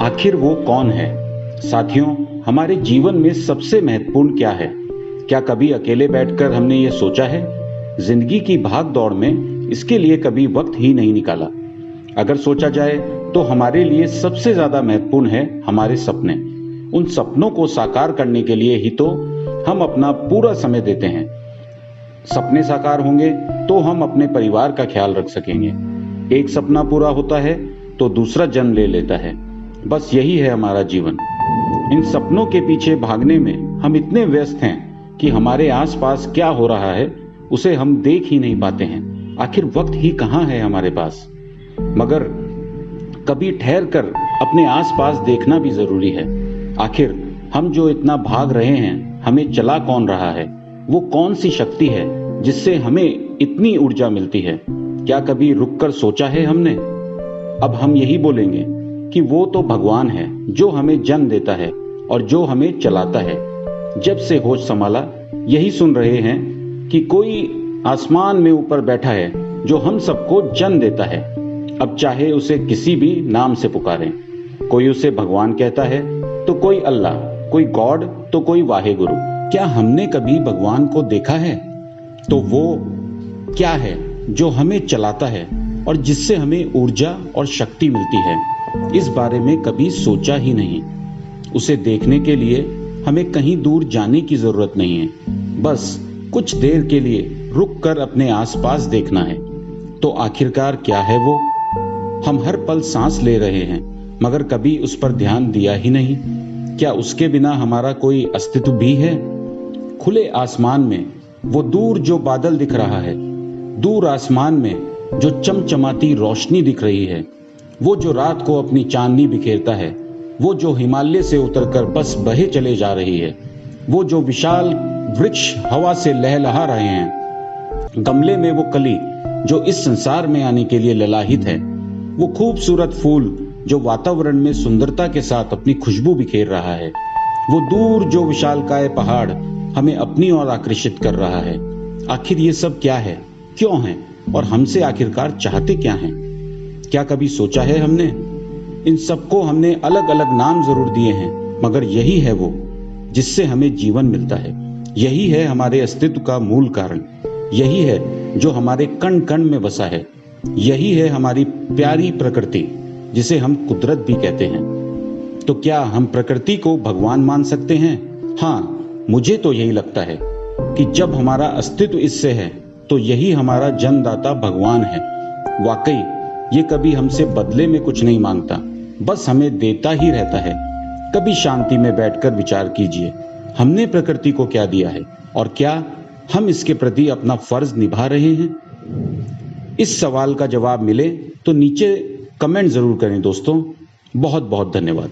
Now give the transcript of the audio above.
आखिर वो कौन है? साथियों, हमारे जीवन में सबसे महत्वपूर्ण क्या है? क्या कभी अकेले बैठकर हमने ये सोचा है? जिंदगी की भाग दौड़ में इसके लिए कभी वक्त ही नहीं निकाला। अगर सोचा जाए तो हमारे लिए सबसे ज्यादा महत्वपूर्ण है हमारे सपने। उन सपनों को साकार करने के लिए ही तो हम अपना पूरा समय देते हैं। सपने साकार होंगे तो हम अपने परिवार का ख्याल रख सकेंगे। एक सपना पूरा होता है तो दूसरा जन्म ले लेता है। बस यही है हमारा जीवन। इन सपनों के पीछे भागने में हम इतने व्यस्त हैं कि हमारे आसपास क्या हो रहा है उसे हम देख ही नहीं पाते हैं। आखिर वक्त ही कहाँ है हमारे पास? मगर कभी ठहर कर अपने आसपास देखना भी जरूरी है। आखिर हम जो इतना भाग रहे हैं, हमें चला कौन रहा है? वो कौन सी शक्ति है जिससे हमें इतनी ऊर्जा मिलती है? क्या कभी रुककर सोचा है हमने? अब हम यही बोलेंगे कि वो तो भगवान है जो हमें जन्म देता है और जो हमें चलाता है। जब से होश संभाला यही सुन रहे हैं कि कोई आसमान में ऊपर बैठा है जो हम सबको जन्म देता है। अब चाहे उसे किसी भी नाम से पुकारें, कोई उसे भगवान कहता है तो कोई अल्लाह, कोई गॉड तो कोई वाहेगुरु। क्या हमने कभी भगवान को देखा है? तो वो क्या है जो हमें चलाता है और जिससे हमें ऊर्जा और शक्ति मिलती है? इस बारे में कभी सोचा ही नहीं। उसे देखने के लिए हमें कहीं दूर जाने की जरूरत नहीं है। बस कुछ देर के लिए रुक कर अपने आसपास देखना है। तो आखिरकार क्या है वो? हम हर पल सांस ले रहे हैं मगर कभी उस पर ध्यान दिया ही नहीं। क्या उसके बिना हमारा कोई अस्तित्व भी है? खुले आसमान में वो दूर जो बादल दिख रहा है, दूर आसमान में जो चमचमाती रोशनी दिख रही है, वो जो रात को अपनी चांदनी बिखेरता है, वो जो हिमालय से उतरकर बस बहे चले जा रही है, वो जो विशाल वृक्ष हवा से लहलहा रहे हैं, गमले में वो कली जो इस संसार में आने के लिए ललाहित है, वो खूबसूरत फूल जो वातावरण में सुंदरता के साथ अपनी खुशबू बिखेर रहा है, वो दूर जो विशालकाय पहाड़ हमें अपनी ओर आकर्षित कर रहा है। आखिर ये सब क्या है, क्यों है और हमसे आखिरकार चाहते क्या हैं? क्या कभी सोचा है हमने? इन सबको हमने अलग अलग नाम जरूर दिए हैं, मगर यही है वो जिससे हमें जीवन मिलता है। यही है हमारे अस्तित्व का मूल कारण। यही है जो हमारे कण कण में बसा है। यही है हमारी प्यारी प्रकृति जिसे हम कुदरत भी कहते हैं। तो क्या हम प्रकृति को भगवान मान सकते हैं? हाँ, मुझे तो यही लगता है कि जब हमारा अस्तित्व इससे है तो यही हमारा जन्मदाता भगवान है। वाकई ये कभी हमसे बदले में कुछ नहीं मांगता, बस हमें देता ही रहता है। कभी शांति में बैठकर विचार कीजिए, हमने प्रकृति को क्या दिया है और क्या हम इसके प्रति अपना फर्ज निभा रहे हैं? इस सवाल का जवाब मिले तो नीचे कमेंट जरूर करें दोस्तों। बहुत बहुत धन्यवाद।